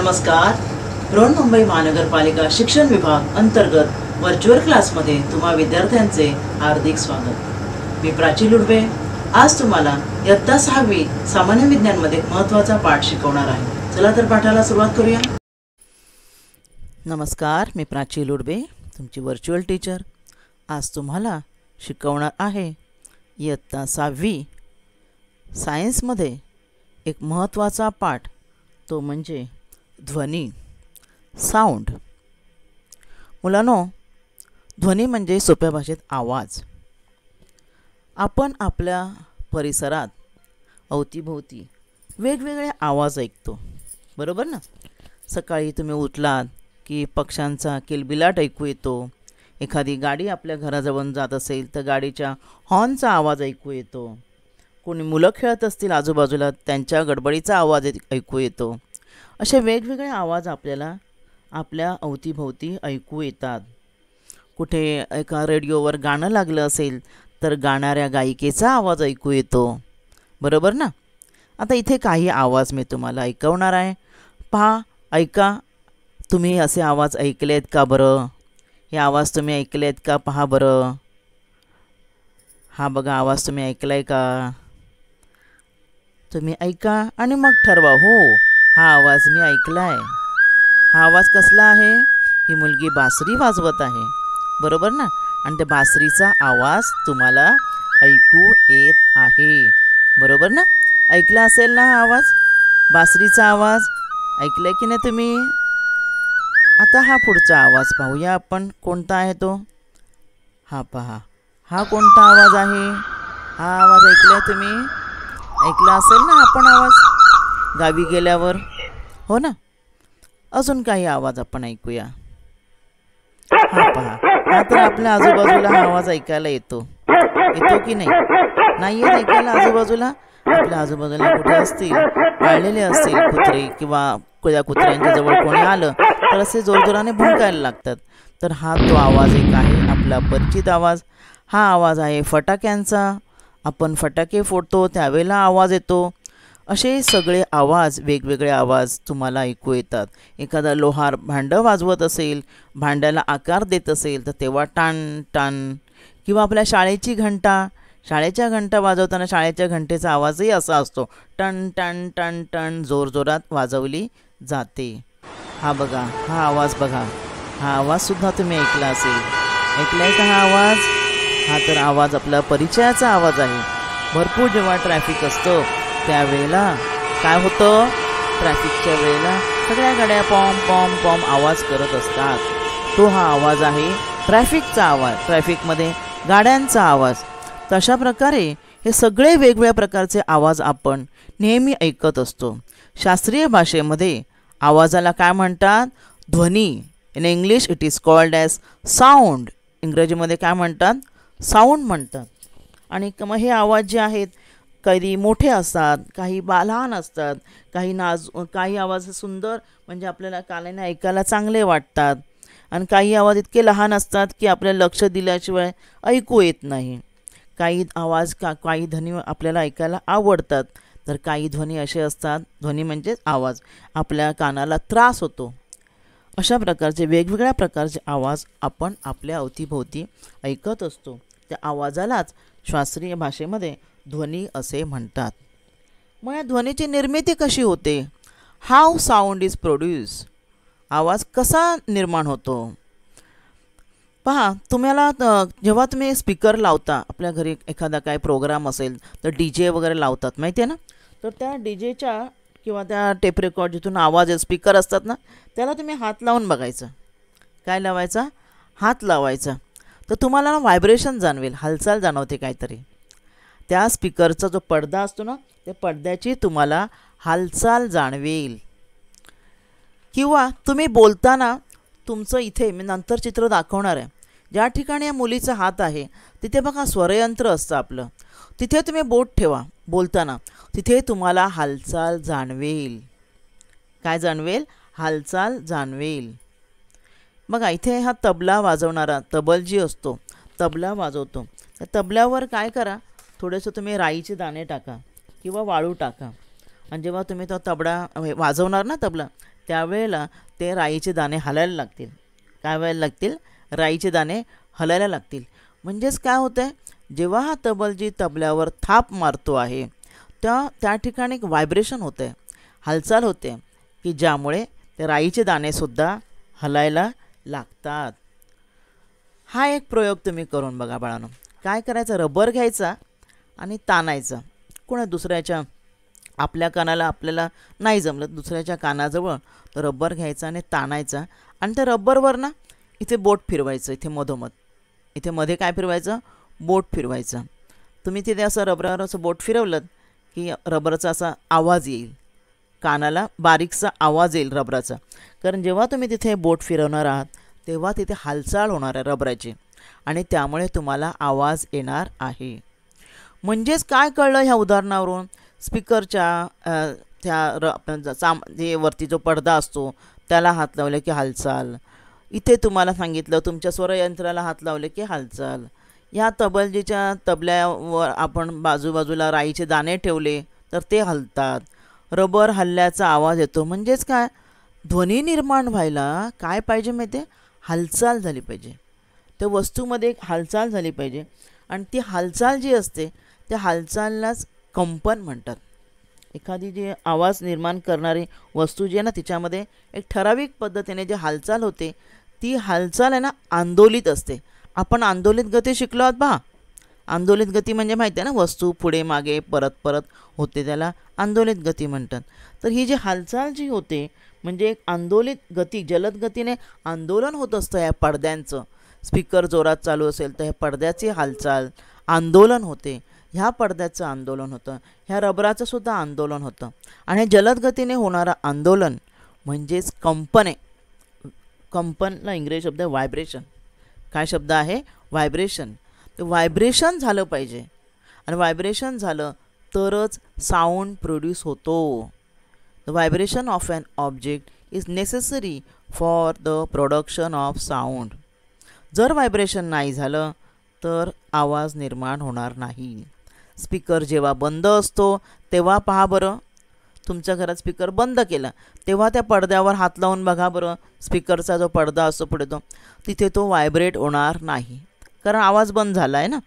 नमस्कार. बृहन्मुंबई महानगरपालिका शिक्षण विभाग अंतर्गत व्हर्च्युअल क्लासमध्ये तुम्हा विद्यार्थ्यांचे हार्दिक स्वागत. मी प्राची लुडवे आज तुम्हाला इयत्ता 6वी सामान्य विज्ञानमध्ये महत्त्वाचा पाठ शिकवणार आहे. चला तर पाठाला सुरुवात करूया. नमस्कार, मी प्राची लुडवे तुमची व्हर्च्युअल टीचर. आज तुम्हाला शिकवणार आहे इयत्ता 6वी सायन्समध्ये एक महत्त्वाचा पाठ, तो म्हणजे ध्वनी, साऊंड. मुलांनो, ध्वनी म्हणजे सोप्या भाषेत आवाज. आपण आपल्या परिसरात अवतीभोवती वेगवेगळे आवाज ऐकतो, बरोबर ना. सकाळी तुम्ही उठलात की पक्ष्यांचा किलबिलाट ऐकू येतो. एखादी गाडी आपल्या घराजवळून जात असेल तर गाडीच्या हॉर्नचा आवाज ऐकू येतो. कोणी मुलं खेळत असतील आजूबाजूला, त्यांच्या गडबडीचा आवाज ऐकू येतो. असे वेगवेगळे आवाज आपल्याला आपल्या अवतीभोवती ऐकू येतात. कुठे एका रेडिओवर गाणं लागलं असेल तर गाणाऱ्या गायिकेचा आवाज ऐकू येतो, बरोबर ना. आता इथे काही आवाज मी तुम्हाला ऐकवणार आहे. पहा, ऐका. तुम्ही असे आवाज ऐकलेत का बरं? हे आवाज तुम्ही ऐकलेत का? पहा बरं. हा बघा, आवाज तुम्ही ऐकलाय का? तुम्ही ऐका आणि मग ठरवा. हो, हा आवाज मी ऐकलाय. हा आवाज कसला आहे? ही मुलगी बासरी वाजवत आहे, बरोबर ना. आणि त्या बासरीचा आवाज तुम्हाला ऐकू येत आहे, बरोबर ना. ऐकला असेल ना हा आवाज, बासरीचा आवाज? ऐकलाय की नाही तुम्ही? आता हा पुढचा आवाज पाहूया आपण, कोणता आहे तो. हा पहा, हा कोणता आवाज आहे? हा आवाज ऐकलाय तुम्ही? ऐकला असेल ना आपण आवाज गावी गेल्यावर, हो ना. अजून काही आवाज आपण ऐकूया. हा पहा, हा तर आपल्या आजूबाजूला हा आवाज ऐकायला येतो की नाही? नाही येत ऐकायला आजूबाजूला? आपल्या आजूबाजूला कुठे असतील, पाळलेले असतील कुत्रे, किंवा त्या कुत्र्यांच्या जवळ कोणी आलं तर असे जोरजोराने भुंकायला लागतात. तर हा तो आवाज एक आहे आपला परिचित आवाज. हा आवाज आहे फटाक्यांचा. आपण फटाके फोडतो त्यावेळेला आवाज येतो. असे सगळे आवाज, वेगवेगळे आवाज तुम्हाला ऐकू येतात. एखादा लोहार भांडं वाजवत असेल, भांड्याला आकार देत असेल तर तेव्हा टाण टाण. किंवा आपल्या शाळेची घंटा, शाळेच्या घंटा वाजवताना शाळेच्या घंटेचा आवाजही असा असतो, टन टन टन टन, जोरजोरात वाजवली जाते. हा बघा, हा आवाज बघा. हा आवाजसुद्धा तुम्ही ऐकला असेल. ऐकलाय का हा आवाज? हा तर आवाज आपला परिचयाचा आवाज आहे. भरपूर जेव्हा ट्रॅफिक असतं त्यावेळेला काय होतं, ट्रॅफिकच्या वेळेला सगळ्या गाड्या पॉम पॉम पॉम आवाज करत असतात. तो हा आवाज आहे ट्रॅफिकचा आवाज, ट्रॅफिकमध्ये गाड्यांचा आवाज. तशा प्रकारे हे सगळे वेगवेगळ्या प्रकारचे आवाज आपण नेहमी ऐकत असतो. शास्त्रीय भाषेमध्ये आवाजाला काय म्हणतात? ध्वनी. In English it is called as sound. इंग्रजीमध्ये काय म्हणतात? साऊंड म्हणतात. आणि मग हे आवाज जे आहेत, काही मोठे असतात, काही लहान असतात, काही आवाज सुंदर, म्हणजे आपल्याला कानाने ऐकायला चांगले वाटतात. आणि काही आवाज इतके लहान असतात की आपल्याला लक्ष दिल्याशिवाय ऐकू येत नाही. काही आवाज काही ध्वनी आपल्याला ऐकायला आवडतात, तर काही ध्वनी असे असतात, ध्वनी म्हणजेच आवाज, आपल्या कानाला त्रास होतो. अशा प्रकारचे वेगवेगळ्या प्रकारचे आवाज आपण आपल्या अवतीभोवती ऐकत असतो. त्या आवाजालाच शास्त्रीय भाषेमध्ये ध्वनी असे म्हणतात. मग या ध्वनीची निर्मिती कशी होते? How sound is produce. आवाज कसा निर्माण होतो? पहा, तुम्हाला जेव्हा तुम्ही स्पीकर लावता, आपल्या घरी एखादा काय प्रोग्राम असेल तर DJ वगैरे लावतात, माहिती आहे ना. तर त्या DJच्या किंवा त्या टेप रेकॉर्ड जिथून आवाज स्पीकर असतात ना, त्याला तुम्ही हात लावून बघायचं. काय लावायचा? हात लावायचा. तर तुम्हाला व्हायब्रेशन जाणवेल, हालचाल जाणवते काहीतरी. त्या स्पीकरचा जो पडदा असतो ना, त्या पडद्याची तुम्हाला हालचाल जाणवेल. किंवा तुम्ही बोलताना तुमचं इथे मी नंतर चित्र दाखवणार आहे, ज्या ठिकाणी या मुलीचा हात आहे तिथे बघा स्वरयंत्र असतं आपलं. तिथे तुम्ही बोट ठेवा बोलताना, तिथे तुम्हाला हालचाल जाणवेल. काय जाणवेल? हालचाल जाणवेल. बघा, इथे हा तबला वाजवणारा तबलजी असतो, तबला वाजवतो. त्या तबल्यावर काय करा, थोडेसे तुम्ही राईचे दाणे टाका किंवा वाळू टाका. आणि जेव्हा तुम्ही तो तबला वाजवणार ना, तबला, त्यावेळेला ते राईचे दाणे हलायला लागतील. काय व्हायला लागतील? राईचे दाणे हलायला लागतील. म्हणजेच काय होतं आहे, जेव्हा हा तबलजी तबल्यावर थाप मारतो आहे त्या ठिकाणी एक व्हायब्रेशन होतं आहे, हालचाल होते, की ज्यामुळे ते राईचे दाणेसुद्धा हलायला लागतात. हा एक प्रयोग तुम्ही करून बघा बाळांनो. काय करायचं, रबर घ्यायचा आणि ताणायचा. कोणा दुसऱ्याच्या आपल्या कानाला आपल्याला नाही जमलं, दुसऱ्याच्या कानाजवळ तो रबर घ्यायचा आणि ताणायचा आणि त्या रबरवर ना इथे बोट फिरवायचं, इथे मधोमध, इथे मध्ये काय फिरवायचं, बोट फिरवायचं. तुम्ही तिथे असं रबरावर असं बोट फिरवलं की रबरचा असा आवाज येईल, कानाला बारीकसा आवाज येईल रबराचा. कारण जेव्हा तुम्ही तिथे बोट फिरवणार आहात तेव्हा तिथे हालचाल होणार आहे रबराची आणि त्यामुळे तुम्हाला आवाज येणार आहे. म्हणजेच काय कळलं ह्या उदाहरणावरून, स्पीकरच्या जे वरती जो पडदा असतो त्याला हात लावले की हालचाल. इथे तुम्हाला सांगितलं तुमच्या स्वरयंत्राला हात लावले की हालचाल. या तबलजीच्या तबल्यावर आपण बाजूबाजूला राईचे दाणे ठेवले तर ते हलतात. रबर हल्ल्याचा आवाज येतो. म्हणजेच काय, ध्वनी निर्माण व्हायला काय पाहिजे माहिती आहे, हालचाल झाली पाहिजे. त्या वस्तूमध्ये एक हालचाल झाली पाहिजे आणि ती हालचाल जी असते त्या हालचाललाच कंपन म्हणतात. एखादी जी आवाज निर्माण करणारी वस्तू जी आहे ना तिच्यामध्ये एक ठराविक पद्धतीने जी हालचाल होते ती हालचाल आहे ना आंदोलित असते. आपण आंदोलित गती शिकलो आहोत पहा. आंदोलित गती म्हणजे माहिती आहे ना, वस्तू पुढे मागे परत परत होते त्याला आंदोलित गती म्हणतात. तर ही जी हालचाल जी होते म्हणजे एक आंदोलित गती, जलद गतीने आंदोलन होत असतं या पडद्यांचं. स्पीकर जोरात चालू असेल तर ह्या पडद्याची हालचाल आंदोलन होते, ह्या पडद्याचं आंदोलन होतं, ह्या रबराचं सुद्धा आंदोलन होतं. आणि हे जलद गतीने होणारं आंदोलन म्हणजेच कंपन आहे. कंपनला इंग्रजी शब्द आहे व्हायब्रेशन. काय शब्द आहे? व्हायब्रेशन. ते व्हायब्रेशन झालं पाहिजे आणि व्हायब्रेशन झालं तरच साऊंड प्रोड्यूस होतो. The vibration of an object is necessary for the production of sound. जर व्हायब्रेशन नाही झालं तर आवाज निर्माण होणार नाही. स्पीकर जेव्हा बंद असतो तेव्हा पहा बरं, तुमच्या घरात स्पीकर बंद केला तेव्हा त्या पडद्यावर हात लावून बघा बरं, स्पीकरचा जो पडदा असतो पुढे तिथे तो व्हायब्रेट होणार नाही, कारण आवाज बंद झाला आहे ना.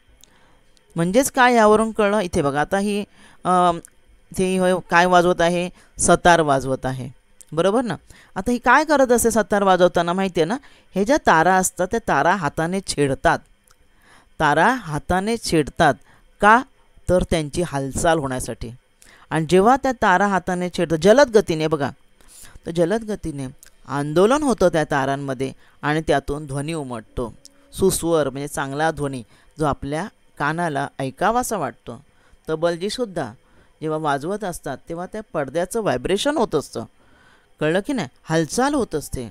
म्हणजेच काय यावरून कळलं, इथे बघा आता ही इथे काय वाजवत आहे, सतार वाजवत आहे, बरोबर ना. आता ही काय करत असते सतार वाजवताना माहिती आहे ना, हे ज्या तारा असतात त्या तारा हाताने छेडतात. तारा हाताने छेडतात का, तर त्यांची हालचाल होण्यासाठी. आणि जेव्हा त्या तारा हाताने छेडतात जलद गतीने बघा, तर जलद गतीने आंदोलन होतं त्या तारांमध्ये आणि त्यातून ध्वनी उमटतो, सुस्वर म्हणजे चांगला ध्वनी जो आपल्या कानाला ऐकावासा वाटतो. तबलजीसुद्धा जेव्हा वाजवत असतात तेव्हा त्या पडद्याचं व्हायब्रेशन होत असतं, कळलं की नाही, हालचाल होत असते.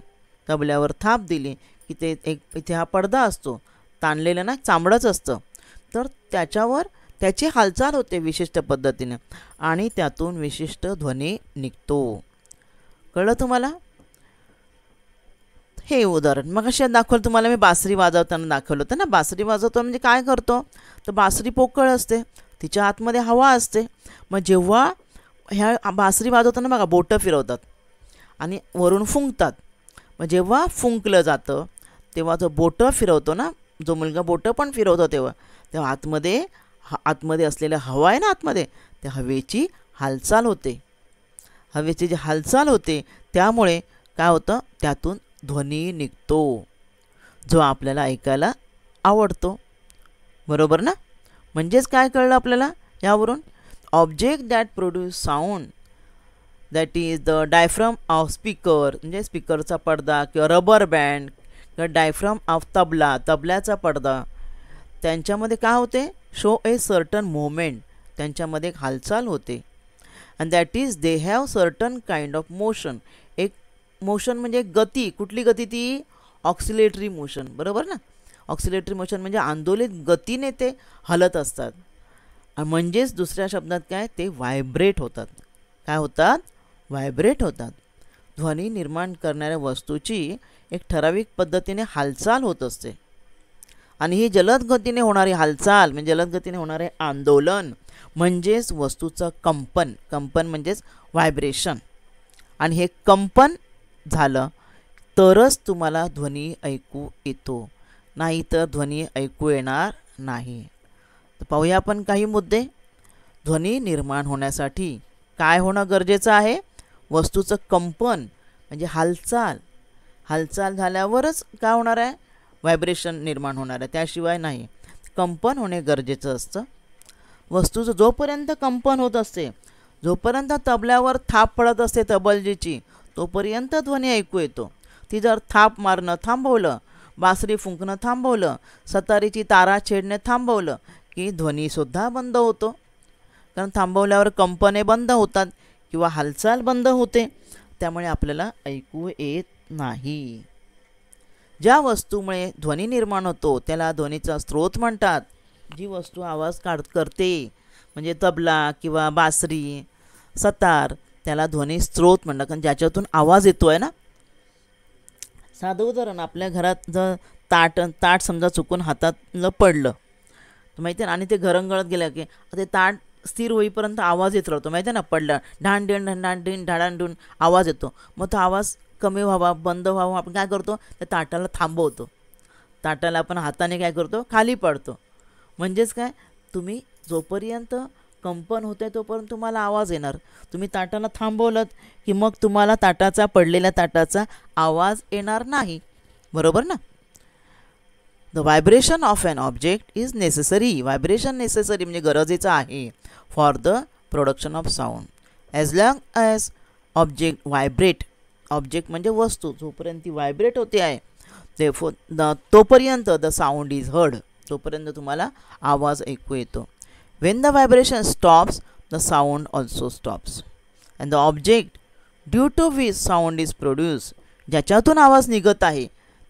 तबल्यावर थाप दिली की ते एक इथे हा पडदा असतो ताणलेलं ना, चामडंच असतं, तर त्याच्यावर त्याची हालचाल होते विशिष्ट पद्धतीने आणि त्यातून विशिष्ट ध्वनी निघतो. कळलं तुम्हाला? हे उदाहरण मग अशा दाखवलं तुम्हाला, मी बासरी वाजवताना दाखवलं होतं ना. बासरी वाजवतो म्हणजे काय करतो, तर बासरी पोकळ असते, तिच्या आतमध्ये हवा असते. मग जेव्हा ह्या बासरी वाजवताना बघा बोटं फिरवतात आणि वरून फुंकतात. मग जेव्हा फुंकलं जातं तेव्हा जो बोटं फिरवतो ना, जो मुलगा बोटं पण फिरवतो तेव्हा आतमध्ये असलेल्या हवा आहे ना, आतमध्ये त्या हवेची हालचाल होते. हवेची जी हालचाल होते त्यामुळे काय होतं, त्यातून ध्वनी निघतो जो आपल्याला ऐकायला आवडतो, बरोबर ना. म्हणजेच काय कळलं आपल्याला यावरून, object that produce sound that is the diaphragm of speaker, म्हणजे स्पीकरचा पडदा किंवा रबर बँड किंवा डायफ्रम ऑफ तबल्याचा पडदा, त्यांच्यामध्ये काय होते, शो ए सर्टन मुवमेंट, त्यांच्यामध्ये एक हालचाल होते. And that is they have certain kind of motion. एक मोशन म्हणजे गती, कुठली गती, ती ऑक्सिलेटरी मोशन, बरोबर ना. ऑक्सिलेटरी मोशन म्हणजे आंदोलित गतीने ते हलत असतात. म्हणजेच दुसऱ्या शब्दात काय, ते व्हायब्रेट होतात. काय होतात? व्हायब्रेट होतात. ध्वनी निर्माण करणाऱ्या वस्तूची एक ठराविक पद्धतीने हालचाल होत असते आणि ही जलद गतीने होणारी हालचाल म्हणजे जलद गतीने होणारे आंदोलन म्हणजेच वस्तूचं कंपन. कंपन म्हणजेच व्हायब्रेशन. आणि हे कंपन झालं तरच तुम्हाला ध्वनी ऐकू येतो, नाहीतर ध्वनी ऐकू येणार नाही. तर पाहूया आपण काही मुद्दे. ध्वनी निर्माण होण्यासाठी काय होणं गरजेचं आहे? वस्तूचं कंपन म्हणजे हालचाल. हालचाल झाल्यावरच काय होणार आहे? व्हायब्रेशन निर्माण होणार आहे, त्याशिवाय नाही. कंपन होणे गरजेचं असतं. वस्तूचं जोपर्यंत कंपन होत असते, जोपर्यंत तबल्यावर थाप पडत असते तबलजीची, तोपर्यंत ध्वनी ऐकू येतो. ती जर थाप मारणं थांबवलं, बासरी फुंकणं थांबवलं, सतारीची तारा छेडणे थांबवलं की ध्वनीसुद्धा बंद होतो. कारण थांबवल्यावर कंपने बंद होतात किंवा हालचाल बंद होते, त्यामुळे आपल्याला ऐकू येत नाही. ज्या वस्तूमुळे ध्वनी निर्माण होतो त्याला ध्वनीचा स्रोत म्हणतात. जी वस्तू आवाज करते म्हणजे तबला किंवा बासरी, सतार, त्याला ध्वनी स्रोत म्हणतात, कारण ज्याच्यातून आवाज येतो आहे ना. साधं उदाहरण, आपल्या घरात जर ताट समजा चुकून हातातलं पडलं तर माहिती आहे ना, आणि ते घरंगळत गेलं की ते ताट स्थिर होईपर्यंत आवाज येत राहतो, माहिती आहे ना. पडलं ढांढेण ढांढेण ढाडांडून आवाज येतो. मग तो आवाज कमी व्हावा, बंद व्हावा, आपण काय करतो? त्या ताटाला थांबवतो. ताटाला आपण हाताने काय करतो? खाली पाडतो. म्हणजेच काय, तुम्ही जोपर्यंत कंपन होते तोपर्यंत तुम्हाला आवाज येणार. तुम्ही ताटाला थांबवलं की मग तुम्हाला पडलेल्या ताटाचा आवाज येणार नाही. बरोबर ना. The vibration of an object is necessary. Vibration necessary म्हणजे गरजेचं आहे for the production of sound. As long as object vibrate, object म्हणजे वस्तू, जोपर्यंत ती व्हायब्रेट होते आहे तोपर्यंत द साऊंड इज हर्ड, तोपर्यंत तुम्हाला आवाज ऐकू येतो. When the vibration stops, the sound also stops. And the object due to which sound is produced, ज्याच्यातून आवाज निघत आहे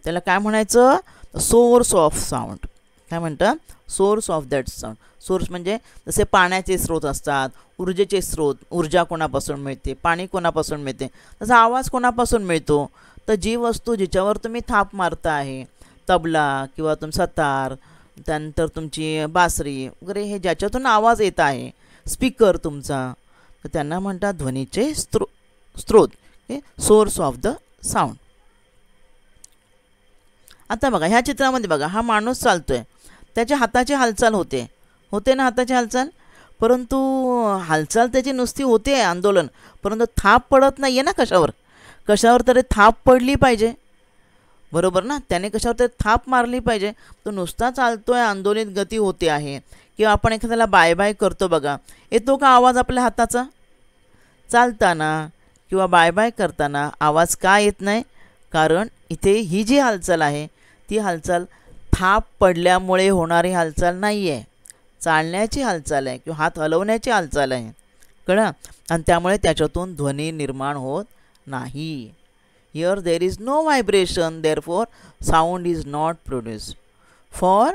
त्याला काय म्हणायचं? Source of sound. काय म्हणतं? Source of that sound. Source म्हणजे जसे पाण्याचे स्रोत असतात, ऊर्जेचे स्रोत, ऊर्जा कोणापासून मिळते, पाणी कोणापासून मिळते, तसा आवाज कोणापासून मिळतो? तर जी वस्तू जिच्यावर तुम्ही थाप मारता आहे, तबला किंवा सतार, त्यानंतर तुमची बासरी वगैरे, हे ज्याच्यातून आवाज येत आहे, स्पीकर तुमचा, तर त्यांना म्हणतात ध्वनीचे स्रोत, सोर्स ऑफ द साऊंड. आता बघा ह्या चित्रामध्ये बघा, हा माणूस चालतोय, त्याच्या हाताची हालचाल होते ना, हाताची हालचाल. परंतु हालचाल त्याची नुसती होते, आंदोलन, परंतु थाप पडत नाही आहे ना कशावर तरी थाप पडली पाहिजे. बरोबर ना. त्याने कशावर तरी थाप मारली पाहिजे. तो नुसता चालतोय, आंदोलित गती होते आहे. किंवा आपण एखाद्याला बाय बाय करतो बघा, येतो का आवाज आपल्या हाताचा? चालताना किंवा बाय बाय करताना आवाज का येत नाही? कारण इथे ही जी हालचाल आहे ती हालचाल थाप पडल्यामुळे होणारी हालचाल नाही आहे, चालण्याची हालचाल आहे किंवा हात हलवण्याची हालचाल आहे. कळलं? आणि त्यामुळे त्याच्यातून ध्वनी निर्माण होत नाही. Here there is no vibration, therefore sound is not produced. For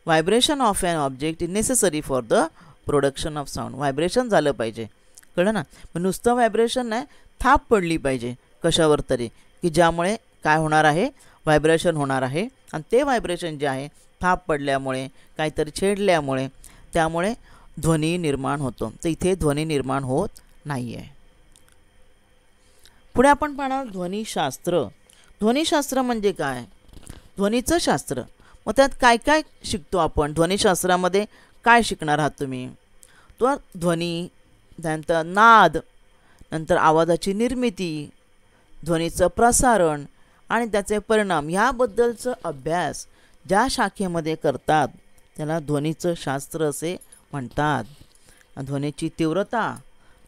vibration of an object is necessary for the production of sound. Vibration झालं पाहिजे. कळलं ना. पण नुसतं व्हायब्रेशन नाही, थाप पडली पाहिजे कशावर तरी, की ज्यामुळे काय होणार आहे? व्हायब्रेशन होणार आहे. आणि ते व्हायब्रेशन जे आहे थाप पडल्यामुळे, काहीतरी छेडल्यामुळे, त्यामुळे ध्वनी निर्माण होतो. तर इथे ध्वनी निर्माण होत नाही आहे. पुढे आपण पाहणार ध्वनिशास्त्र. ध्वनिशास्त्र म्हणजे काय? ध्वनीचं शास्त्र. मग त्यात काय काय शिकतो आपण? ध्वनिशास्त्रामध्ये काय शिकणार आहात तुम्ही? तो ध्वनी, त्यानंतर नाद, नंतर आवाजाची निर्मिती, ध्वनीचं प्रसारण आणि त्याचे परिणाम, ह्याबद्दलचं अभ्यास ज्या शाखेमध्ये करतात त्याला ध्वनीचं शास्त्र असे म्हणतात. ध्वनीची तीव्रता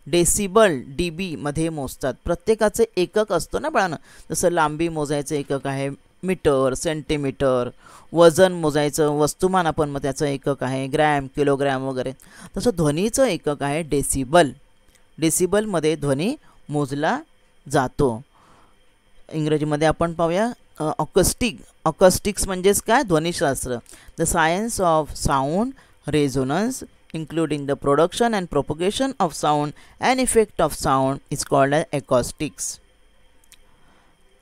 डेसिबल DB मध्ये मोजतात. प्रत्येकाचे एकक असतो ना बाळांनो. जसं लांबी मोजायचं एकक आहे मीटर, सेंटीमीटर, वजन मोजायचं वस्तुमान आपण मग त्याचं एकक आहे ग्रॅम, किलोग्रॅम वगैरे. तसं ध्वनीचं एकक आहे डेसिबल. डेसिबलमध्ये ध्वनी मोजला जातो. इंग्रजीमध्ये आपण पाहूया ऑकस्टिक्स म्हणजेच काय? ध्वनिशास्त्र. The science of sound resonance including the production and propagation of sound and effect of sound is called as acoustics.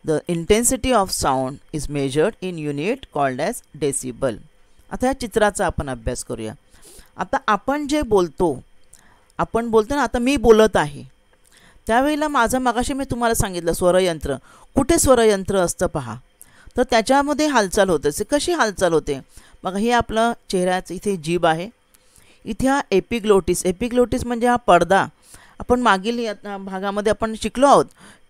The intensity of sound is measured in unit called as decibel. आता या चित्राचा आपण अभ्यास करूया. आता आपण जे बोलतो ना, आता मी बोलत आहे, त्यावेळेला माझं मगाशी मी तुम्हाला सांगितलं स्वरयंत्र, कुठे स्वरयंत्र असतं पहा, तर त्याच्यामध्ये हालचाल होत असते. कशी हालचाल होते बघा, हे आपलं चेहऱ्याचं इथे जीभ आहे, इथे हा एपिग्लोटिस. एपिग्लोटिस म्हणजे हा पडदा. आपण मागील भागामध्ये आपण शिकलो आहोत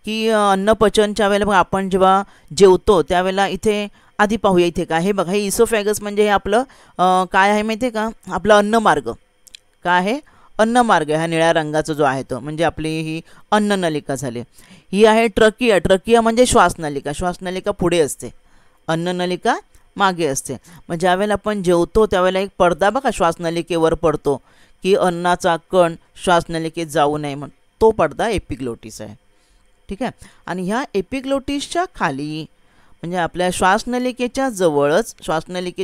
की अन्नपचनच्या वेळेला बघा आपण जेव्हा जेवतो त्यावेळेला इथे आधी पाहूया इथे काय हे बघा, हे इसोफॅगस म्हणजे हे आपलं काय आहे माहिती आहे का, आपलं अन्नमार्ग. काय आहे, अन्नमार्ग. ह्या निळ्या रंगाचा जो आहे तो म्हणजे आपली ही अन्ननलिका झाली. ही आहे ट्रकिया. ट्रकिया म्हणजे श्वासनलिका. श्वासनलिका पुढे असते, अन्ननलिका मागे असते. मग ज्यावेळेला आपण जेवतो त्यावेळेला एक पडदा बघा श्वासनलिकेवर पडतो की अन्नाचा कण श्वासनलिकेत जाऊ नये म्हणून, तो पडदा एपिग्लोटिस आहे. ठीक आहे. आणि ह्या एपिग्लोटिसच्या खाली म्हणजे आपल्या श्वासनलिकेच्या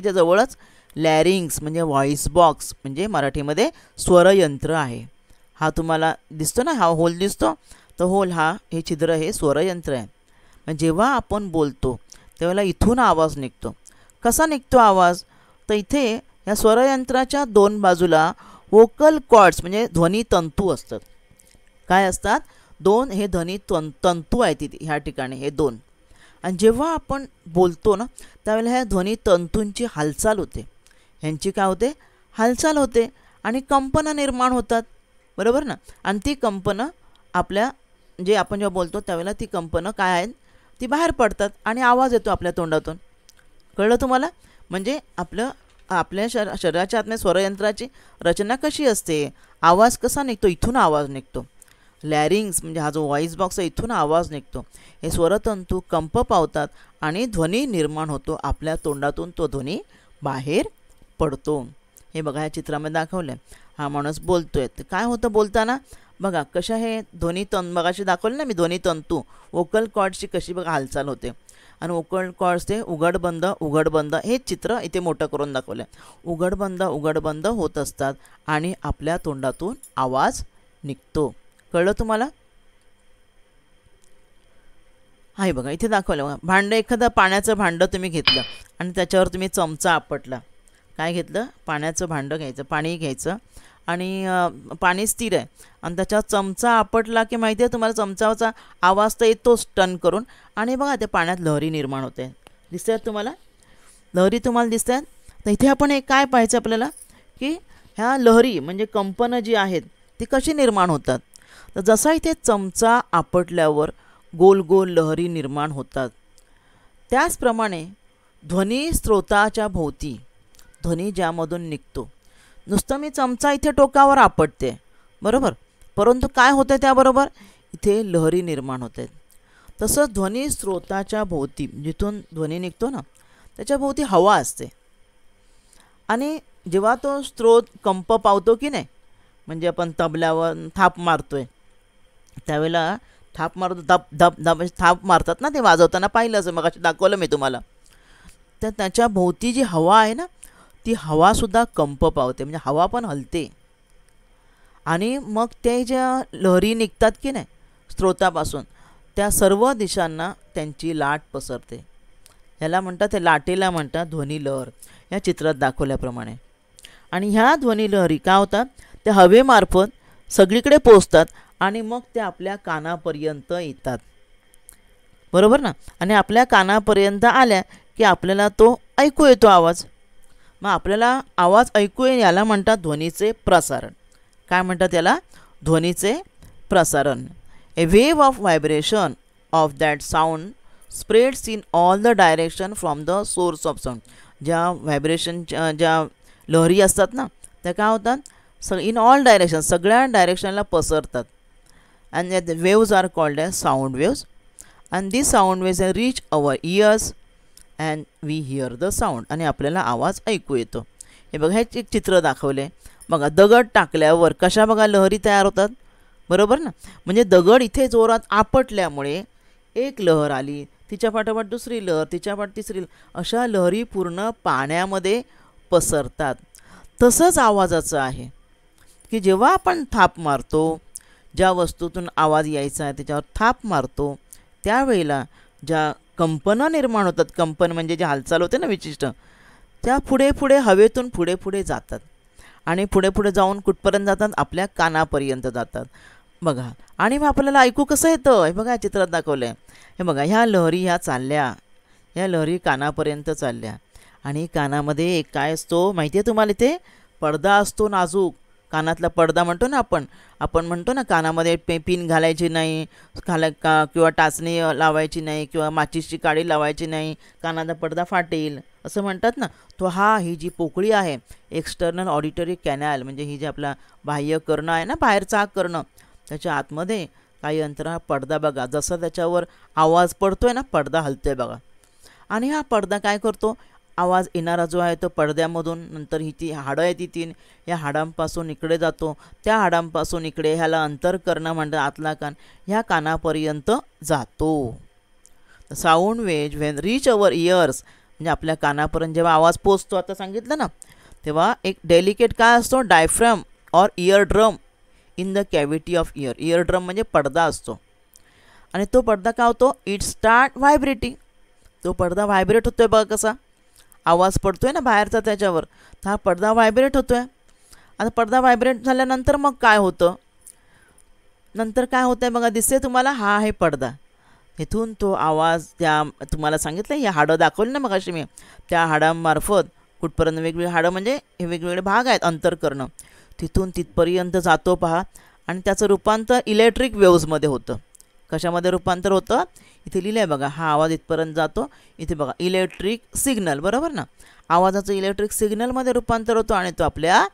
जवळच लॅरिंग्स म्हणजे व्हॉइस बॉक्स म्हणजे मराठीमध्ये स्वरयंत्र आहे. हा तुम्हाला दिसतो ना, हा होल दिसतो, तर होल हे छिद्र हे स्वरयंत्र आहे. म्हणजे जेव्हा आपण बोलतो त्यावेळेला इथून आवाज निघतो. कसा निघतो आवाज, तर इथे या स्वरयंत्राच्या दोन बाजूला व्होकल कॉर्ड्स म्हणजे ध्वनी तंतू असतात. काय असतात, दोन हे ध्वनी तंतू आहेत तिथे ह्या ठिकाणी, हे दोन. आणि जेव्हा आपण बोलतो ना त्यावेळेला ह्या ध्वनी तंतूंची हालचाल होते, ह्यांची काय होते, हालचाल होते आणि कंपनं निर्माण होतात. बरोबर ना. आणि ती कंपनं आपल्या जे आपण जेव्हा बोलतो त्यावेळेला ती कंपनं काय आहेत, ती बाहेर पडतात आणि आवाज येतो आपल्या तोंडातून. कळलं तुम्हाला. म्हणजे आपल्या शरीराच्या आतल्या स्वरयंत्राची रचना कशी असते, आवाज कसा निघतो, इथून आवाज निघतो. लॅरिंग्स म्हणजे हा जो व्हॉइस बॉक्स आहे इथून आवाज निघतो. हे स्वरतंतू कंप पावतात आणि ध्वनी निर्माण होतो आपल्या तोंडातून, तो ध्वनी बाहेर पडतो. हे बघा या चित्रामध्ये दाखवलं आहे. हा माणूस बोलतोय, तर काय होतं बोलताना बघा, कशा हे बघाशी दाखवलं ना मी, ध्वनी तंतू वोकल कॉर्ड्सची कशी बघा हालचाल होते. आणि वोकल कॉर्ड्स ते उघडबंद हे चित्र इथे मोठं करून दाखवलं आहे. उघडबंद होत असतात आणि आपल्या तोंडातून आवाज निघतो. कळलं तुम्हाला. हाय बघा इथे दाखवलं बघा, भांडं, एखादं पाण्याचं भांडं तुम्ही घेतलं आणि त्याच्यावर तुम्ही चमचा आपटला. काय घेतलं, पाण्याचं भांडं घ्यायचं, पाणी घ्यायचं आणि पाणी स्थिर आहे आणि त्याच्यावर चमचा आपटला की माहिती आहे तुम्हाला, चमचाचा आवाज तर येतोच टन करून. आणि बघा त्या पाण्यात लहरी निर्माण होते. दिसत आहेत तुम्हाला लहरी, तुम्हाला दिसत आहेत. तर इथे आपण एक काय पाहायचं आपल्याला की ह्या लहरी म्हणजे कंपनं जी आहेत ती कशी निर्माण होतात. तर जसा इथे चमचा आपटल्यावर गोल गोल लहरी निर्माण होतात, त्याचप्रमाणे ध्वनी स्रोताच्या भोवती ध्वनी ज्यामधून निघतो, नुसतं मी चमचा इथे टोकावर आपटते बरोबर, परंतु काय होतं त्याबरोबर इथे लहरी निर्माण होते. तसंच ध्वनी स्रोताच्या भोवती जिथून ध्वनी निघतो ना त्याच्या भोवती हवा असते. आणि जेव्हा तो स्रोत कंप पावतो की नाही, म्हणजे आपण तबल्यावर थाप मारतोय त्यावेळेला थाप मारतो, धप धप धप थाप मारतात ना ते वाजवताना, पाहिलं असं मग दाखवलं मी तुम्हाला. तर त्याच्या भोवती जी हवा आहे ना ती हवासुद्धा कंप पावते, म्हणजे हवा पण हलते. आणि मग ते ज्या लहरी निघतात की नाही स्रोतापासून, त्या सर्व दिशांना त्यांची लाट पसरते. ह्याला म्हणतात, त्या लाटेला म्हणतात ध्वनी लहर, या चित्रात दाखवल्याप्रमाणे. आणि ह्या ध्वनी लहरी काय होतात, त्या हवेमार्फत सगळीकडे पोचतात आणि मग ते आपल्या कानापर्यंत येतात. बरोबर ना. आणि आपल्या कानापर्यंत आल्या की आपल्याला तो ऐकू येतो आवाज. मग आपल्याला आवाज ऐकू येईल याला म्हणतात ध्वनीचे प्रसारण. काय म्हणतात याला, ध्वनीचे प्रसारण. A wave of vibration of that sound spreads in all the direction from the source of sound. ज्या व्हायब्रेशनच्या ज्या लहरी असतात ना त्या काय होतात, इन ऑल डायरेक्शन सगळ्या डायरेक्शनला पसरतात. And the waves are called as sound waves. And this sound waves reach our ears and we hear the sound. आणि आपल्याला आवाज ऐकू येतो. हे बघा, हे एक चित्र दाखवले बघा, दगड टाकल्यावर कशा बघा लहरी तयार होतात. बरोबर ना. म्हणजे दगड इथे जोरात आपटल्यामुळे एक लहर आली, तिच्या पाठोपाठ दुसरी लहर, तिच्या पाठ तिसरी, अशा लहरी पूर्ण पाण्यामध्ये पसरतात. तसंच आवाजाचं आहे की जेव्हा आपण थाप मारतो, ज्या वस्तूतून आवाज यायचा आहे त्याच्यावर थाप मारतो, त्यावेळेला ज्या कंपनं निर्माण होतात, कंपन म्हणजे जे हालचाल होते ना विशिष्ट, त्या पुढे पुढे हवेतून पुढे पुढे जातात आणि पुढे पुढे जाऊन कुठपर्यंत जातात, आपल्या कानापर्यंत जातात. बघा. आणि मग आपल्याला ऐकू कसं येतं हे बघा, चित्रात दाखवलं आहे. हे बघा, ह्या लहरी ह्या चालल्या, ह्या लहरी कानापर्यंत चालल्या. आणि कानामध्ये एक काय असतो माहिती आहे तुम्हाला? इथे पडदा असतो नाजूक. कानातला पडदा म्हणतो ना आपण. आपण म्हणतो ना कानामध्ये पिन घालायची नाही, किंवा टाचणी लावायची नाही, किंवा माचीसची काडी लावायची नाही, कानाचा पडदा फाटेल असं म्हणतात ना. तो ही जी पोकळी आहे, एक्सटर्नल ऑडिटरी कॅनल, म्हणजे ही जी आपला बाह्य कर्ण आहे ना, बाहेरचा हा कर्ण, त्याच्या आतमध्ये काही अंतरा पडदा बघा. जसं त्याच्यावर आवाज पडतोय ना, पडदा हलतोय बघा. आणि हा पडदा काय करतो, आवाज येणारा जो आहे तो पडद्यामधून, नंतर ही ती हाडं आहे ती 3, या हाडांपासून इकडे जातो, त्या हाडांपासून इकडे, ह्याला अंतरकर्ण म्हणतात, आतला कान, ह्या कानापर्यंत जातो. Sound waves when reach our ears, म्हणजे आपल्या कानापर्यंत जेव्हा आवाज पोचतो, आता सांगितलं ना, तेव्हा एक डेलिकेट काय असतो, diaphragm or year drum in the cavity of year. Year drum म्हणजे पडदा असतो. आणि तो पडदा काय होतो, इट स्टार्ट व्हायब्रेटिंग. तो पडदा व्हायब्रेट होतोय बघा कसा, आवाज पडतोय ना बाहेरचा त्याच्यावर, तर हा पडदा व्हायब्रेट होतोय. आता पडदा व्हायब्रेट झाल्यानंतर मग काय होतं, नंतर काय होतंय बघा, दिसते तुम्हाला, हा आहे पडदा. इथून तो आवाज, त्या तुम्हाला सांगितलं या हाडं दाखवली ना मग अशी मी, त्या हाडांमार्फत कुठपर्यंत, वेगवेगळी हाडं म्हणजे हे वेगवेगळे भाग आहेत अंतरकर्ण, तिथून तिथपर्यंत जातो पहा. आणि त्याचं रूपांतर इलेक्ट्रिक वेव्समध्ये होतं. कशामध्ये रूपांतर होतं, इथे लिहिलं आहे बघा, हा आवाज इथपर्यंत जातो, इथे बघा इलेक्ट्रिक सिग्नल, बरोबर ना, आवाजाचं इलेक्ट्रिक सिग्नलमध्ये रूपांतर होतो आणि तो आपल्या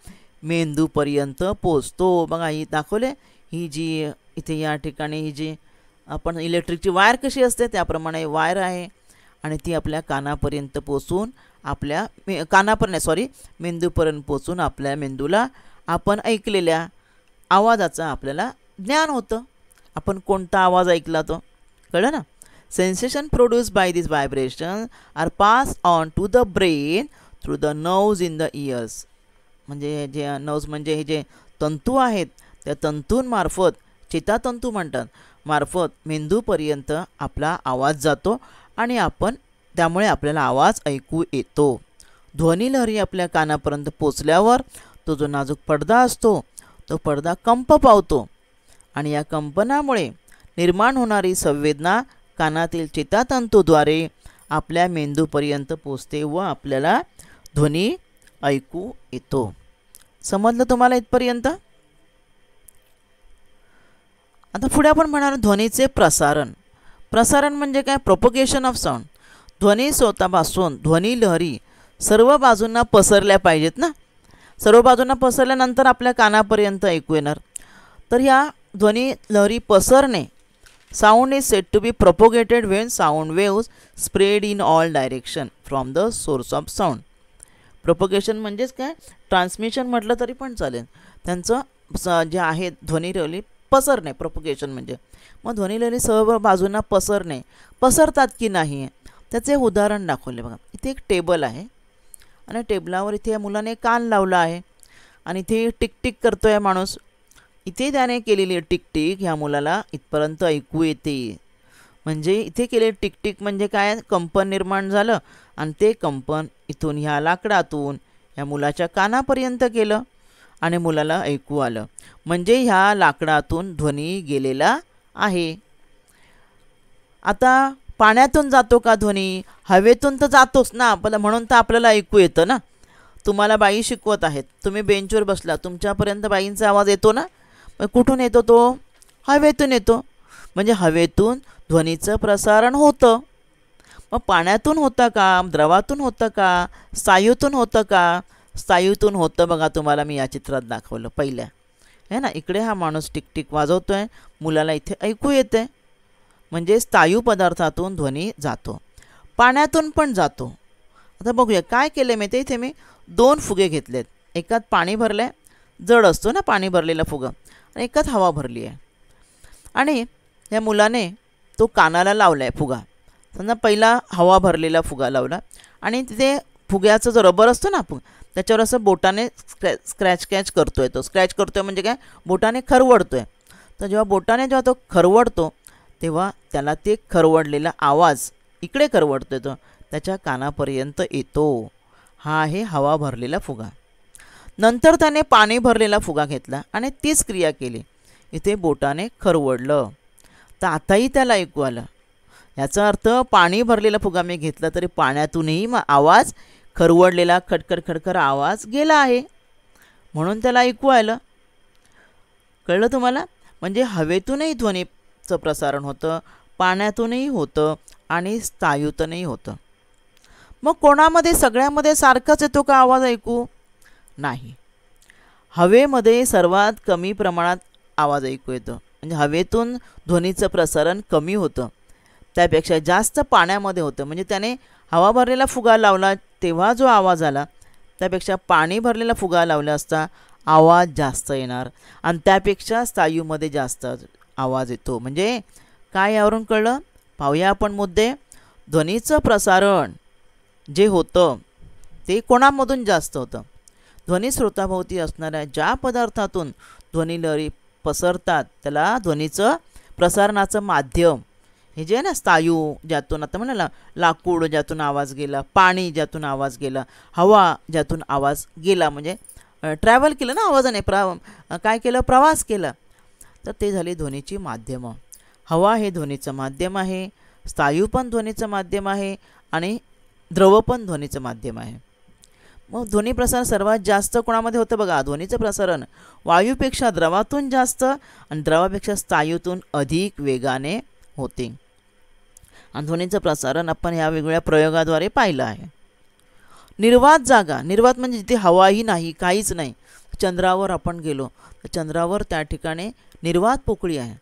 मेंदूपर्यंत पोचतो. बघा ही दाखवले, ही जी इथे या ठिकाणी ही जी आपण इलेक्ट्रिकची वायर कशी असते त्याप्रमाणे वायर आहे, आणि ती आपल्या कानापर्यंत पोचून आपल्या मेंदूपर्यंत पोचून आपल्या मेंदूला आपण ऐकलेल्या आवाजाचं आपल्याला ज्ञान होतं. आपण कोणता आवाज ऐकला तो कळलं ना. Sensation produce by this vibration are pass on to the brain through the nerves in the ears. म्हणजे जे नर्व्स म्हणजे हे जे तंतू आहेत, त्या तंतूंमार्फत, चेतातंतू म्हणतात, मार्फत मेंदूपर्यंत आपला आवाज जातो आणि आपण त्यामुळे आपल्याला आवाज ऐकू येतो. ध्वनिलहरी आपल्या कानापर्यंत पोचल्यावर तो जो नाजूक पडदा असतो तो पडदा कंप पावतो आणि या कंपनामुळे निर्माण होणारी संवेदना कानातील चेतातंतूद्वारे आपल्या मेंदूपर्यंत पोचते व आपल्याला ध्वनी ऐकू येतो. समजलं तुम्हाला इथपर्यंत? आता पुढे आपण म्हणणार ध्वनीचे प्रसारण. प्रसारण म्हणजे काय? Propagation of sound. ध्वनी स्रोतापासून ध्वनी लहरी सर्व बाजूंना पसरल्या पाहिजेत ना. सर्व बाजूंना पसरल्यानंतर आपल्या कानापर्यंत ऐकू येणार. तर ह्या ध्वनी लहरी पसरणे, sound is said to be propagated when sound waves spread in all direction from the source of sound. Propagation म्हणजेच काय? ट्रान्समिशन म्हटलं तरी पण चालेल. त्यांचं जे आहे ध्वनिलहरी पसरणे, प्रोपोगेशन म्हणजे. मग ध्वनिलहरी सर्व बाजूंना पसरणे, पसरतात की नाही त्याचे उदाहरण दाखवले बघा. इथे एक टेबल आहे आणि टेबलावर इथे या मुलाने कान लावला आहे आणि इथे टिकटिक करतो आहे माणूस. इथे त्याने केलेली टिकटिक ह्या मुलाला इथपर्यंत ऐकू येते. म्हणजे इथे केलेली टिकटिक म्हणजे काय? कंपन निर्माण झालं आणि ते कंपन इथून ह्या लाकडातून ह्या मुलाच्या कानापर्यंत गेलं आणि मुलाला ऐकू आलं. म्हणजे ह्या लाकडातून ध्वनी गेलेला आहे. आता पाण्यातून जातो का ध्वनी? हवेतून तर जातोच ना, म्हणून तर आपल्याला ऐकू येतं ना. तुम्हाला बाई शिकवत आहेत, तुम्ही बेंचवर बसला, तुमच्यापर्यंत बाईंचा आवाज येतो ना. मग कुठून येतो तो? हवेतून येतो. म्हणजे हवेतून ध्वनीचं प्रसारण होतं. मग पाण्यातून होतं का? द्रवातून होतं का? स्थायूतून होतं का? स्थायूतून होतं बघा. तुम्हाला मी या चित्रात दाखवलं पहिल्या आहे ना. इकडे हा माणूस टिकटिक वाजवतो आहे, मुलाला इथे ऐकू येते. म्हणजे स्थायू पदार्थातून ध्वनी जातो, पाण्यातून पण जातो. आता बघूया काय केलं मी. ते इथे मी 2 फुगे घेतलेत. एकात पाणी भरलं आहे, जड असतो ना पाणी भरलेला फुगा, आणि एकात हवा भरली आहे. आणि या मुलाने तो कानाला लावला आहे फुगा. समजा पहिला हवा भरलेला फुगा लावला आणि तिथे फुग्याचं जो रबर असतो ना त्याच्यावर असं बोटाने स्क्रॅच करतोय. तो स्क्रॅच करतोय म्हणजे काय? बोटाने खरवडतोय. तर जेव्हा तो खरवडतो तेव्हा त्याला ते खरवडलेला आवाज इकडे खरवडतोय तो त्याच्या कानापर्यंत येतो. हा आहे हवा भरलेला फुगा. नंतर त्याने पाणी भरलेला फुगा घेतला आणि तीच क्रिया केली. इथे बोटाने खरवडलं. तर आताही त्याला ऐकू आलं. याचा अर्थ पाणी भरलेला फुगा मी घेतला तरी पाण्यातूनही आवाज खरवडलेला खडखड खडखड आवाज गेला आहे, म्हणून त्याला ऐकू आलं. कळलं तुम्हाला? म्हणजे हवेतूनही ध्वनीचं प्रसारण होतं, पाण्यातूनही होतं आणि स्थायूतूनही होतं. मग कोणामध्ये सगळ्यामध्ये सारखाच येतो का आवाज ऐकू? नाही. हवेमध्ये सर्वात कमी प्रमाणात आवाज ऐकू येतो. म्हणजे हवेतून ध्वनीचं प्रसारण कमी होतं, त्यापेक्षा जास्त पाण्यामध्ये होतं. म्हणजे त्याने हवा भरलेला फुगा लावला तेव्हा जो आवाज आला त्यापेक्षा पाणी भरलेला फुगा लावला असता आवाज जास्त येणार आणि त्यापेक्षा स्थायूमध्ये जास्त आवाज येतो. म्हणजे काय यावरून कळलं? पाहूया आपण मुद्दे. ध्वनीचं प्रसारण जे होतं ते कोणामधून जास्त होतं? ध्वनी स्रोताभोवती असणाऱ्या ज्या पदार्थातून ध्वनिलहरी पसरतात त्याला ध्वनीचं प्रसारणाचं माध्यम हे जे आहे ना, स्थायू ज्यातून आता म्हणाला लाकूड ज्यातून आवाज गेला, पाणी ज्यातून आवाज गेला, हवा ज्यातून आवाज गेला, म्हणजे ट्रॅव्हल केलं ना आवाजाने, काय केलं? प्रवास केला. तर ते झाली ध्वनीची माध्यमं. हवा हे ध्वनीचं माध्यम आहे, स्थायू पण ध्वनीचं माध्यम आहे आणि द्रव पण ध्वनीचं माध्यम आहे. मग ध्वनी प्रसारण सर्वात जास्त कोणामध्ये होतं बघा? ध्वनीचं प्रसारण वायूपेक्षा द्रवातून जास्त आणि द्रवापेक्षा स्थायूतून अधिक वेगाने होते. आणि ध्वनीचं प्रसारण आपण ह्या वेगवेगळ्या प्रयोगाद्वारे पाहिलं आहे. निर्वात जागा, निर्वात म्हणजे जिथे हवाही नाही, काहीच नाही. चंद्रावर आपण गेलो तर चंद्रावर त्या ठिकाणी निर्वात पोकळी आहे.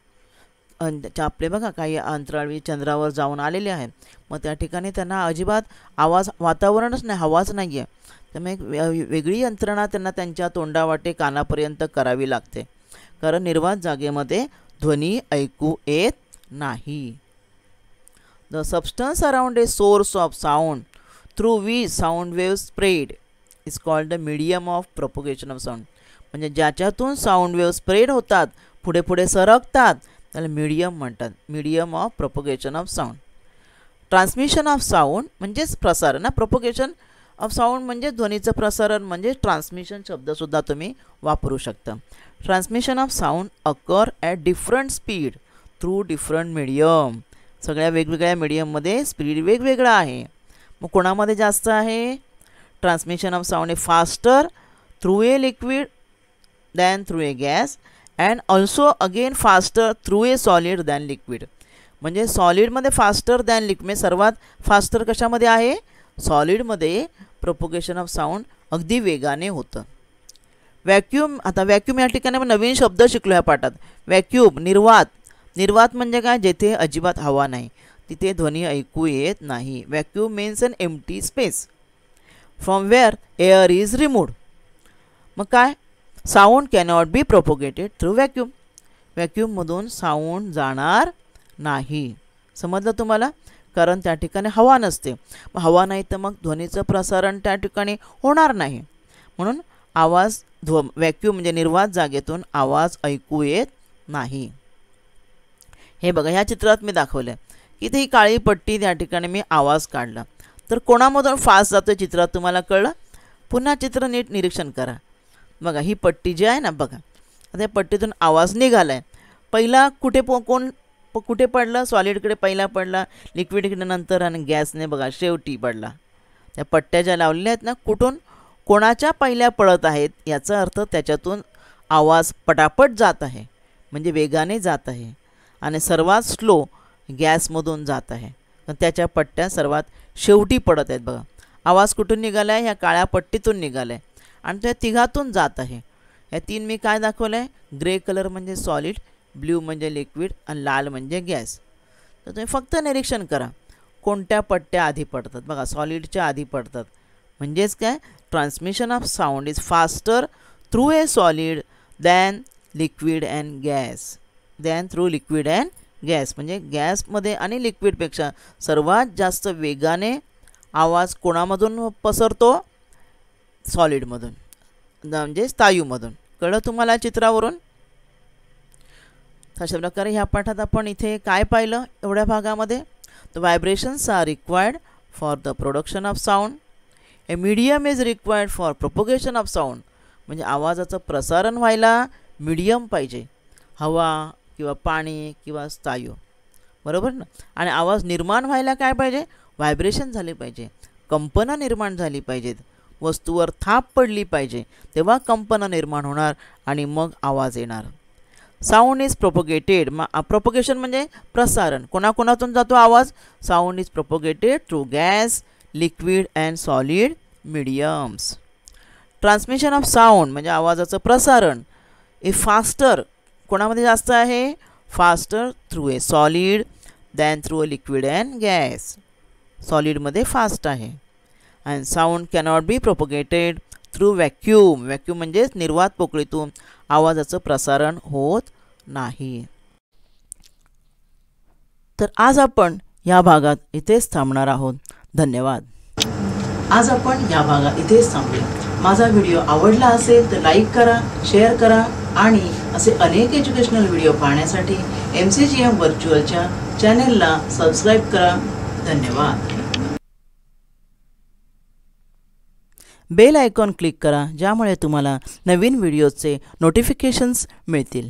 आपले बघा काही अंतराळवीर चंद्रावर जाऊन आलेले आहेत, मग त्या ठिकाणी त्यांना अजिबात आवाज, वातावरणच नाही, हवाच नाही आहे. त्यामुळे एक वेगळी यंत्रणा त्यांना त्यांच्या तोंडावाटे कानापर्यंत करावी लागते, कारण निर्वात जागेमध्ये ध्वनी ऐकू येत नाही. The substance around a source of sound through which sound wave spread is called the medium of propagation of sound. म्हणजे ज्याच्यातून साऊंड वेव्ह स्प्रेड होतात, पुढे पुढे सरकतात, त्याला मीडियम म्हणतात, medium of propagation of sound. Transmission of sound म्हणजेच प्रसारण ना, प्रोपोगेशन ऑफ साऊंड म्हणजे ध्वनीचं प्रसारण, म्हणजे ट्रान्समिशन शब्दसुद्धा तुम्ही वापरू शकता. Transmission of sound occur at different speed through different medium. सगळ्या वेगवेगळ्या मीडियममध्ये स्पीड वेगवेगळा आहे. मग कोणामध्ये जास्त आहे? Transmission of sound A faster through a liquid than through a gas and also again faster through a solid than liquid. म्हणजे सॉलिडमध्ये फास्टर दॅन लिक्विड, सर्वात फास्टर कशामध्ये आहे? सॉलिडमध्ये प्रोपोगेशन ऑफ साऊंड अगदी वेगाने होतं. व्हॅक्यूम, आता व्हॅक्यूम या ठिकाणी आपण नवीन शब्द शिकलो या पाठात. व्हॅक्यूम, निर्वात. निर्वात म्हणजे काय? जेथे अजिबात हवा नाही, तिथे ध्वनी ऐकू येत नाही. Vacuum means an empty space from where air is removed. मग काय? Sound cannot be propagated through vacuum. व्हॅक्यूममधून साऊंड जाणार नाही. समजलं तुम्हाला? कारण त्या ठिकाणी हवा नसते. हवा नाही तर मग ध्वनीचं प्रसारण त्या ठिकाणी होणार नाही. म्हणून आवाज व्हॅक्यूम म्हणजे निर्वात जागेतून आवाज ऐकू येत नाही. हे बघा, ह्या चित्रात मी दाखवलं की इथे ही काळी पट्टी, त्या ठिकाणी मी आवाज काढला, तर कोणामधून फास्ट जातो चित्रात तुम्हाला कळलं? पुन्हा चित्र नीट निरीक्षण करा. बघा ही पट्टी जी आहे ना, बघा आता या पट्टीतून आवाज निघाला आहे. पहिला कुठे पडला? सॉलिडकडे पहिला पडला, लिक्विडकडे नंतर, आणि गॅसने बघा शेवटी पडला. त्या पट्ट्या ज्या लावलेल्या आहेत ना, कुठून कोणाच्या पहिल्या पडत आहेत, याचा अर्थ त्याच्यातून आवाज पटापट जात आहे, म्हणजे वेगाने जात आहे. आणि सर्वात स्लो गॅसमधून जात आहे, पण त्याच्या पट्ट्या सर्वात शेवटी पडत आहेत. बघा आवाज कुठून निघाला आहे? ह्या काळ्या पट्टीतून निघाला आहे आणि त्या तिघातून जात आहे. ह्या तीन मी काय दाखवलं आहे? ग्रे कलर म्हणजे सॉलिड, ब्ल्यू म्हणजे लिक्विड आणि लाल म्हणजे गॅस. तर तुम्ही फक्त निरीक्षण करा कोणत्या पट्ट्या आधी पडतात. बघा सॉलिडच्या आधी पडतात. म्हणजेच काय? Transmission of sound is faster through a solid than liquid and gas. Than through liquid and gas म्हणजे गॅसमध्ये आणि लिक्विडपेक्षा सर्वात जास्त वेगाने आवाज कोणामधून पसरतो? सॉलिडमधून, म्हणजे स्थायूमधून. कळलं तुम्हाला चित्रावरून? अशा प्रकारे ह्या पाठात आपण इथे काय पाहिलं एवढ्या भागामध्ये? The vibrations are required for the production of sound. A medium is required for propagation of sound. म्हणजे आवाजाचं प्रसारण व्हायला मीडियम पाहिजे. हवा किंवा पाणी किंवा स्थायू, बरोबर ना. आणि आवाज निर्माण व्हायला काय पाहिजे, व्हायब्रेशन झाले पाहिजे, कंपनं निर्माण झाली पाहिजेत, वस्तूवर थाप पडली पाहिजे, तेव्हा कंपनं निर्माण होणार आणि मग आवाज येणार. साऊंड इज प्रोपोगेटेड, प्रोपोगेशन म्हणजे प्रसारण. कोणाकोणातून जातो आवाज, sound is propagated through gas, liquid and solid mediums. Transmission of sound म्हणजे आवाजाचं प्रसारण ए फास्टर, कोणामध्ये जास्त आहे, faster through a solid than through a liquid and gas. सॉलिडमध्ये फास्ट आहे. And sound cannot be propagated through vacuum, vacuum म्हणजेच निर्वात पोकळीतून आवाजाचं प्रसारण होत नाही. तर आज आपण या भागात इथेच थांबणार आहोत. धन्यवाद. आज आपण या भागात इथेच थांबूया. माझा व्हिडिओ आवडला असेल तर लाईक करा, शेअर करा आणि असे अनेक एज्युकेशनल व्हिडिओ पाहण्यासाठी MCGM व्हर्च्युअलच्या चॅनेलला सबस्क्राईब करा. धन्यवाद. बेल आयकॉन क्लिक करा, ज्यामुळे तुम्हाला नवीन व्हिडिओचे नोटिफिकेशन्स मिळतील.